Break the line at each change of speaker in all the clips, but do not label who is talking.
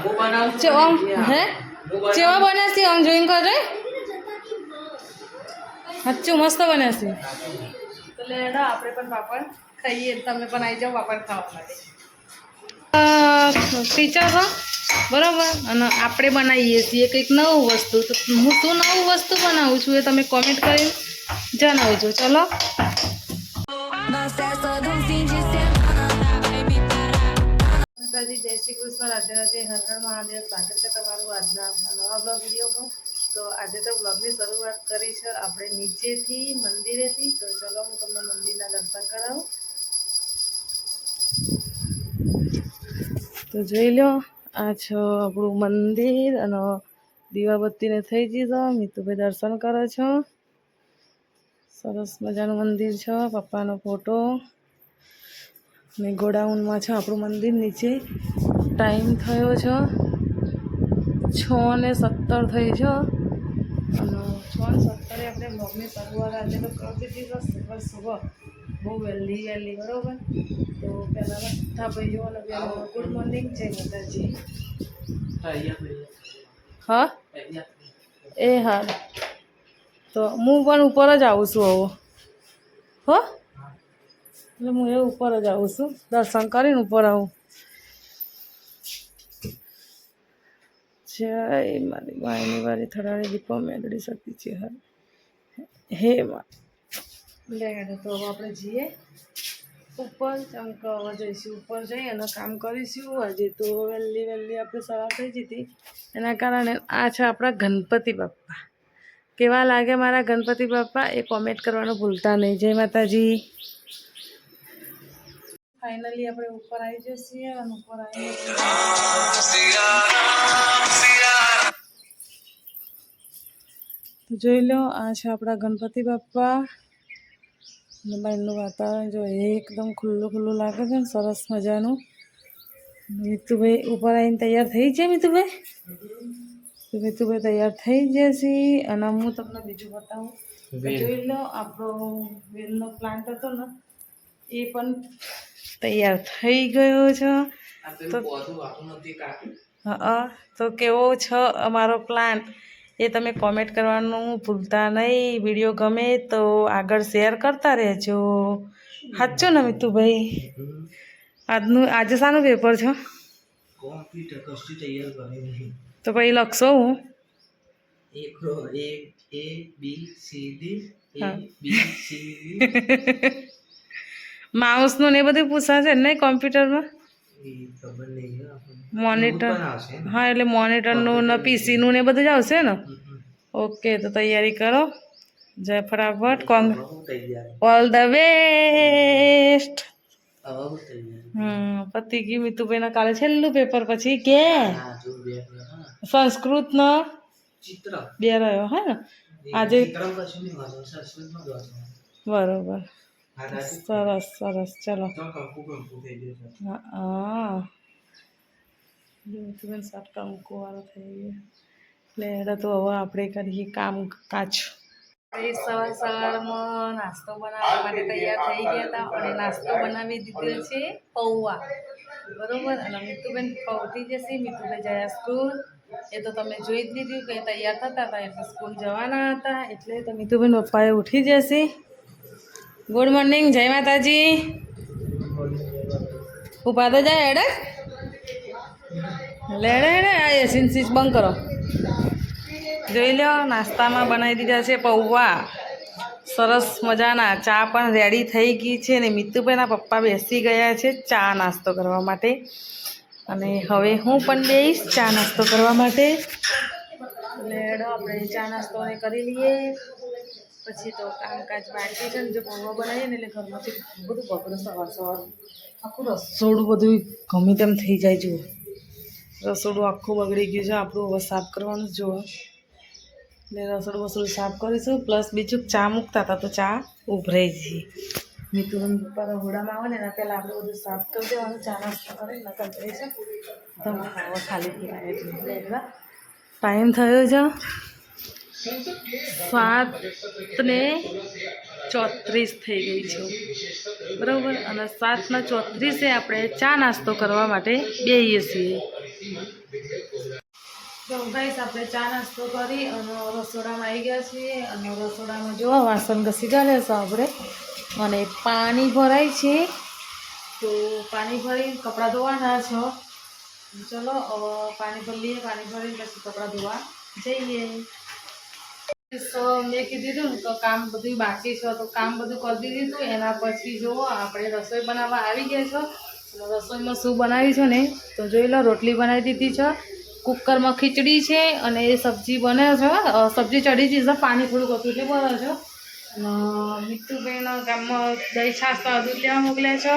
હે ચેવા બન્યા છે આમ જોઈને કરે સાચું મસ્ત બન્યા છે એટલે એડો આપણે પણ પાપડ ખાઈએ તમે પણ આવી જાઓ પાપડ ખાવા માટે ટીચર છો બરાબર અને આપણે બનાવીએ છીએ કંઈક નવું વસ્તુ તો હું શું નવું વસ્તુ બનાવું છું એ તમે કોમેન્ટ કરીને જણાવજો ચલો માતાજી જય શ્રી કૃષ્ણ રાધે રાધે હર હર મહાદેવ સ્વાગત છે તમારું આજના નવા બ્લોગ વિડીયોમાં તો આજે તો બ્લોગની શરૂઆત કરી છે આપણે નીચેથી મંદિરેથી તો ચલો હું તમને મંદિરના દર્શન કરાવું તો જોઈ લો આ છો આપણું મંદિર અને દીવાબત્તીને થઈ જઈશો મિતુભાઈ દર્શન કરે છો સરસ મજાનું મંદિર છે પપ્પાનો ફોટો ને ગોડાઉનમાં છે આપણું મંદિર નીચે ટાઈમ થયો છે 6:17 થઈ છે અને 6:17 આપણે બ્લોગની શરૂઆત આજે તો કરી દીધી સવાર સુબહ બહુ વહેલી બરાબર તો પહેલાં બધા ભાઈઓને ગુડ મોર્નિંગ જય માતાજી હા એ હા તો હું પણ ઉપર જ આવું છું હવે હો એટલે હું એ ઉપર જ આવું છું દર્શન કરીને ઉપર આવું જય મારી માયની વારી થરાળી દીપો મેળવી શકી છે હે માં લે તો હવે આપણે જઈએ ઉપર ચમક હવે જઈશું ઉપર જઈ અને કામ કરીશું આજે તો વહેલી આપણે સવાર થઈ જતી એના કારણે આ છે આપણા ગણપતિ બાપ્પા કેવા લાગે મારા ગણપતિ બાપ્પા એ કોમેન્ટ કરવાનું ભૂલતા નહીં જય માતાજી ફાઇનલી આપણે ઉપર આવી જઈએ અને ઉપર આવીને જોઈ લો આ છે આપણા ગણપતિ બાપ્પા અને બહારનું વાતાવરણ જો એકદમ ખુલ્લું લાગે છે ને સરસ મજાનું મિતુભાઈ ઉપર આવીને તૈયાર થઈ જાય મિતુભાઈ તૈયાર થઈ જશે અને હું તમને બીજું બતાવું જોઈ લો આપણો વેલનો પ્લાન્ટ હતો ને એ પણ તૈયાર થઈ ગયો છે હા તો કેવો છે અમારો પ્લાન્ટ એ તમે કોમેન્ટ કરવાનું ભૂલતા નહીં વિડીયો ગમે તો આગળ શેર કરતા રહેજો સાચું ને મિતુભાઈ આજે શાનું પેપર છે તો પછી લખશો હું માઉસનું ને એ બધું પૂછાશે ને કોમ્પ્યુટરમાં મોનિટર હા એટલે મોનિટરનું ને પીસીનું ને બધું જ આવશે ને ઓકે તો તૈયારી કરો જય ફટાફટ ઓલ ધ બેસ્ટ પતિ ગયું મિતુભાઈના કાલે છેલ્લું પેપર પછી કે સંસ્કૃતનો બે રહ્યો હે ને આજે બરોબર સરસ ચલો હા મિતુભાઈ સાટકા મૂકવાળો થઈ ગયો એટલે એટલે તો હવે આપણે કરીએ કામ કાચ સવારમાં નાસ્તો બનાવવા માટે તૈયાર થઈ ગયા હતા અને નાસ્તો બનાવી દીધો છે પૌવા બરોબર અને મિતુબેન ઉઠી જશે મિતુભાઈ ગયા સ્કૂલ એ તો તમે જોઈ જ લીધું કે તૈયાર થતા હતા એટલે સ્કૂલ જવાના હતા એટલે તો મિતુબેન પપ્પાએ ઉઠી જશે ગુડ મોર્નિંગ જય માતાજી ઉભા તો જાય હેડે લેડે આ એસી સ્વિચ બંધ કરો જોઈ લો નાસ્તામાં બનાવી દીધા છે પૌવા સરસ મજાના ચા પણ રેડી થઈ ગઈ છે ને મિતુભાઈના પપ્પા બેસી ગયા છે ચા નાસ્તો કરવા માટે અને હવે હું પણ બેસીશ ચા નાસ્તો કરવા માટે એટલે આપણે ચા નાસ્તો કરી લઈએ પછી તો કામકાજ બાકી છે ને જો પૌવા બનાવીએ ને એટલે ઘરમાંથી બધું બગડે સવાર આખું રસોડું બધું ગમે તેમ થઈ જાય જુઓ રસોડું આખું બગડી ગયું છે આપણું હવે સાફ કરવાનું જ જુઓ એટલે રસોડું સાફ કરીશું પ્લસ બીજું ચા મૂકતા હતા તો ચા ઉભરાઈ જઈએ મિતુબેન પપ્પા રહોડામાં આવે ને એના પહેલાં આપણે બધું સાફ કરી દેવાનું ચા નાસ્તો કરી નકર કરી છે તમે ખાવા ખાલી થઈ આવે છે એટલે ટાઈમ થયો છે 7:34 થઈ ગઈ છે બરાબર અને 7:34 આપણે ચા નાસ્તો કરવા માટે બેસીએ છીએ તો ગાઈસ આપણે ચા નાસ્તો કરી અને રસોડામાં આવી ગયા છીએ અને રસોડામાં જો વાસણ ઘસી કાઢે છે આપણે અને પાણી ભરાય છે તો પાણી ભરી કપડાં ધોવાના છો ચલો પાણી ભરી લઈએ પાણી ભરી પછી કપડાં ધોવા જઈએ તો મેં કીધું ને તો કામ બધું બાકી છે તો કામ બધું કરી દીધું એના પછી જો આપણે રસોઈ બનાવવા આવી ગયા છો રસોઈમાં શું બનાવ્યું છે ને તો જોઈ લો રોટલી બનાવી દીધી છે કુકરમાં ખીચડી છે અને એ સબ્જી બને છે સબ્જી ચડી છે પાણી થોડુંક હતું એટલે બને છે અને મીઠુભાઈ ગામમાં દહીં છાશ તો દૂધ લેવા મોકલ્યા છે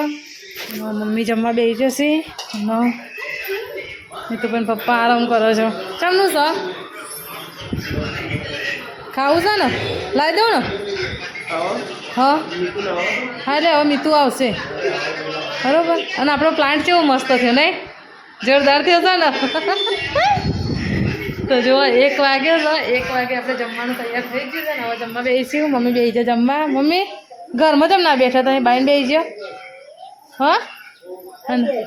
મમ્મી જમવા બેસી જશે અને મીઠુભાઈ પપ્પા આરામ કરો છો ચમનું સર ખાવું છે ને લાવી દઉં ને હા હા એટલે હવે મીઠું આવશે બરાબર અને આપણો પ્લાન્ટ કેવો મસ્ત થયો નહીં જોરદાર થયો છે ને તો જો 1 વાગ્યો છે 1 વાગે આપણે જમવાનું તૈયાર થઈ ગયું છે ને હવે જમવા બેસીશું મમ્મી બેસી જાય જમવા મમ્મી ઘરમાં જમ ના બેઠા તમે બાઈને બેસી ગયો હા અને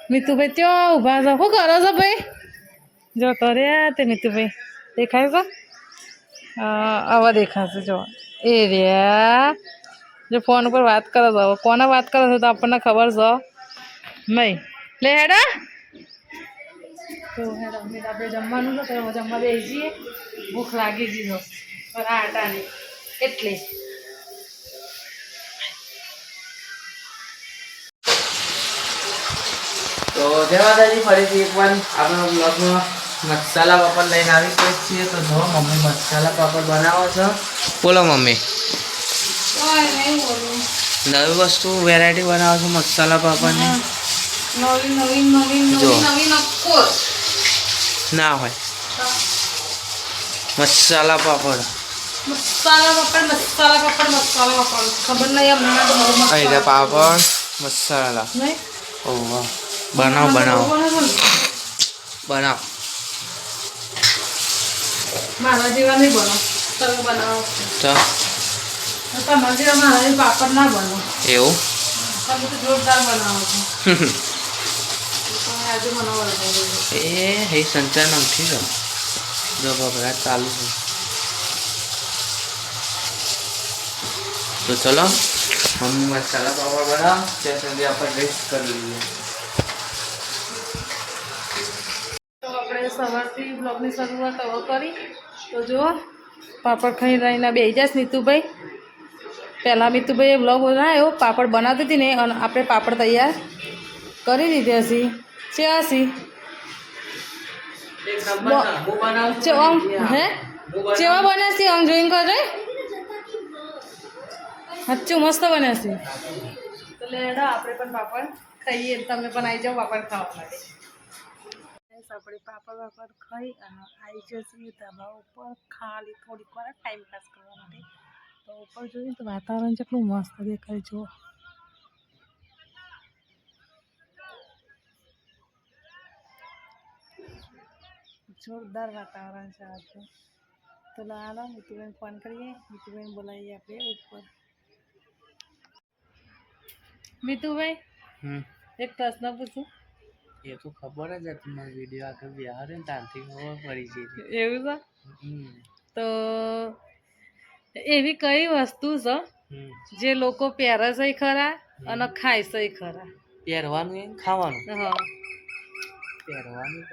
મીતુભાઈ ત્યાં ઊભા છો શું કરો છો ભાઈ જો તો રે તે મીતુભાઈ દેખાય છે આવા દેખાશે જો એ રહ્યા જો ફોન ઉપર વાત કરો છો કોને વાત કરો છો તો આપણને ખબર છે નહીં લે હેડા તો હેડા આપણે જમવાનું છે તો જમવા બેસી જઈએ ભૂખ લાગી ગઈ છે પણ આ આટાની એટલે
તો જય માતાજી ફરીથી એકવાર આપણા બ્લોગમાં મસાલા પાપડ લઈને આવી ગયા છીએ તો જો મમ્મી મસાલા પાપડ બનાવો છો બોલો મમ્મી નવી વસ્તુ વેરાયટી બનાવો છો મસાલા પાપડની જો ના હોય મસાલા પાપડ
ખબર નહીં
અહીં પાપડ મસાલા ઓહ બનાવો બનાવો બનાવો
મારા જેવા નહીં બનો તમે બનાવો
તો
તમારા જેવા મારા પાપડ ના બનો
એવું
તમે તો જોરદાર બનાવો છો આજે બનાવો
એ સંચાર નથી જો જો ભભરાટ ચાલુ છે તો ચલો મમ્મી મસાલા પાપડ બનાવો ત્યાં સુધી આપણે રેસ્ટ કરી લઈએ
સવારથી બ્લોગની શરૂઆત હવે કરી તો જુઓ પાપડ ખાઈ રહીને બે જાય નીતુભાઈ પહેલાં મીતુભાઈએ બ્લોગ બનાવ્યો પાપડ બનાવતી હતી ને અને આપણે પાપડ તૈયાર કરી દીધી હશી હે ચેવા બન્યા છે આમ જોઈને કરે સાચું મસ્ત બન્યા છે તો લેડો આપણે પણ પાપડ ખાઈએ તમે પણ આવી જાઓ પાપડ ખાવા માટે આપણે પાપડ ખાઈ અને આવી જશે ધાબા ઉપર ખાલી થોડીક વાર ટાઈમ પાસ કરવા માટે તો ઉપર જોઈએ તો વાતાવરણ કેટલું મસ્ત દેખાય જો જોરદાર વાતાવરણ છે આજે તો લાલો મીતુબેન ફોન કરીએ મીતુબેન બોલાવીએ આપણે ઉપર મીતુભાઈ એક પ્રશ્ન પૂછું
એ તો ખબર જ હતી મારો વિડીયો આગળ બિહાર ને ત્યાંથી ખબર પડી છે
એવું છે તો એવી કઈ વસ્તુ છે જે લોકો પહેરે છે ખરા અને ખાય છે ખરા
પહેરવાનું એમ ખાવાનું
હા
પહેરવાનું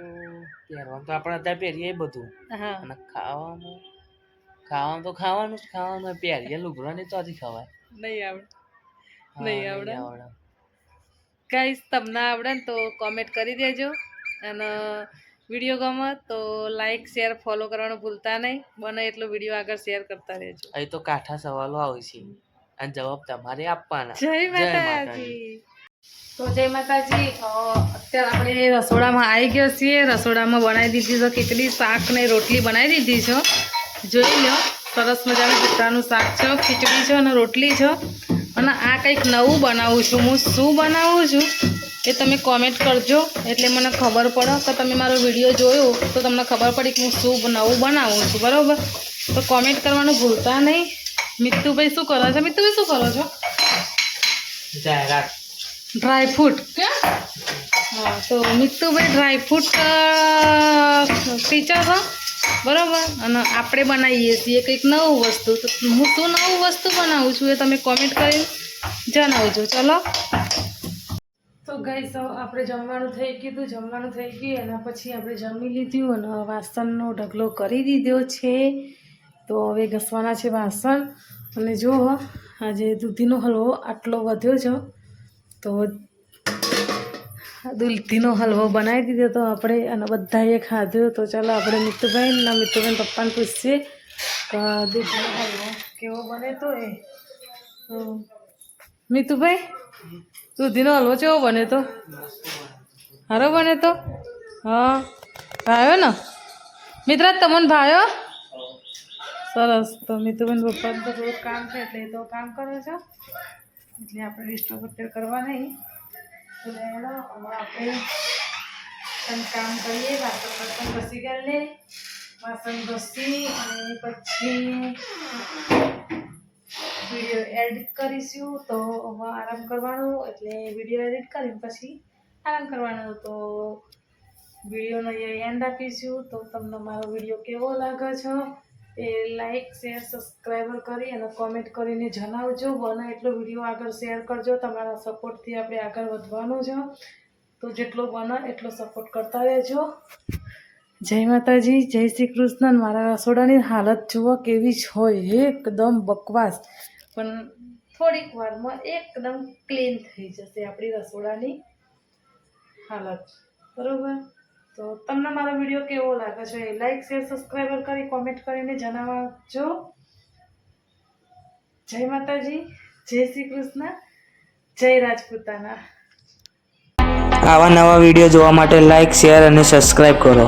તો આપણે અત્યારે પહેરીએ બધું
હા
અને ખાવાનું તો ખાવાનું જ ખાવાનું પહેરીએ લુગડો ને તો ખવાય
નહીં આવડે નહીં આવડે ગાઈસ તમને આવડે ને તો કોમેન્ટ કરી દેજો અને વિડીયો ગમે તો લાઈક શેર ફોલો કરવાનું ભૂલતા નહીં બને એટલો વિડીયો આગળ શેર કરતા રહેજો
અહીં તો કાઠા સવાલો આવે છે અને જવાબ તમારે આપવાના
જય માતાજી તો જય માતાજી અત્યારે આપણે રસોડામાં આવી ગયા છીએ રસોડામાં બનાવી દીધી છે ખીચડી શાક ને રોટલી બનાવી દીધી છે જોઈ લો સરસ મજાનું બટાટાનું શાક છે ખીચડી છે અને રોટલી છે અને આ કંઈક નવું બનાવું છું હું શું બનાવું છું એ તમે કોમેન્ટ કરજો એટલે મને ખબર પડે કે તમે મારો વિડીયો જોયો તો તમને ખબર પડી કે હું શું નવું બનાવું છું બરાબર તો કોમેન્ટ કરવાનું ભૂલતા નહીં મિત્તુભાઈ શું કરો છો મિત્તુભાઈ શું કરો છો
જાહેરાત
ડ્રાય ફ્રૂટ કે હા તો મિત્તુભાઈ ડ્રાયફ્રૂટ ટીચર છો બરાબર, અને આપણે બનાવીએ છીએ કંઈક નવું વસ્તુ. તો હું શું નવું વસ્તુ બનાવું છું એ તમે કોમેન્ટ કરીને જણાવજો. ચલો તો ગાઈસ આપણે જમવાનું થઈ ગયું એના પછી આપણે જમી લીધું અને વાસણનો ઢગલો કરી દીધો છે. તો હવે ઘસવાના છે વાસણ. અને જો આજે દૂધીનો હલવો આટલો વધ્યો છે, તો દૂધીનો હલવો બનાવી દીધો તો આપણે, અને બધાએ ખાધો. તો ચાલો આપણે મિત્તુભાઈ પપ્પાને પૂછીએ કે દૂધીનો હલવો કેવો બને. તો એ તો મિત્તુભાઈ દૂધીનો હલવો કેવો બને? તો સારો બને. તો હા ભાવ્યો ને મિત્ર? તમને ભાવ્યો? સરસ. તો મિત્તુબેન પપ્પાને તો થોડુંક કામ છે એટલે એ તો કામ કરે છે, એટલે આપણે ડિસ્ટર્બ અત્યારે કરવા નહીં. તો એનો આપણે કામ કરીએ. વાસણ ઘસી કાઢીએ. વાસણ ઘસી અને પછી વિડીયો એડિટ કરીશું. તો આરામ કરવાનું, એટલે વિડીયો એડિટ કરીને પછી આરામ કરવાનો. તો વિડીયોનો એન્ડ આપીશું. તો તમને મારો વિડીયો કેવો લાગે છે એ લાઈક શેર સબસ્ક્રાઈબર કરી અને કોમેન્ટ કરીને જણાવજો. બને એટલો વિડીયો આગળ શેર કરજો. તમારા સપોર્ટથી આપણે આગળ વધવાનું છે, તો જેટલો બને એટલો સપોર્ટ કરતા રહેજો. જય માતાજી, જય શ્રી કૃષ્ણ. મારા રસોડાની હાલત જુઓ કેવી જ હોય, એકદમ બકવાસ, પણ થોડીક વારમાં એકદમ ક્લીન થઈ જશે આપણી રસોડાની હાલત. બરાબર. તો તમને મારો વિડીયો કેવો લાગે છે એ લાઈક શેર સબસ્ક્રાઈબર કરી કોમેન્ટ કરીને જણાવજો. જય માતાજી, જય શ્રી કૃષ્ણ, જય રાજપૂતાના.
આવા નવા વિડીયો જોવા માટે લાઈક, શેર અને સબસ્ક્રાઈબ કરો.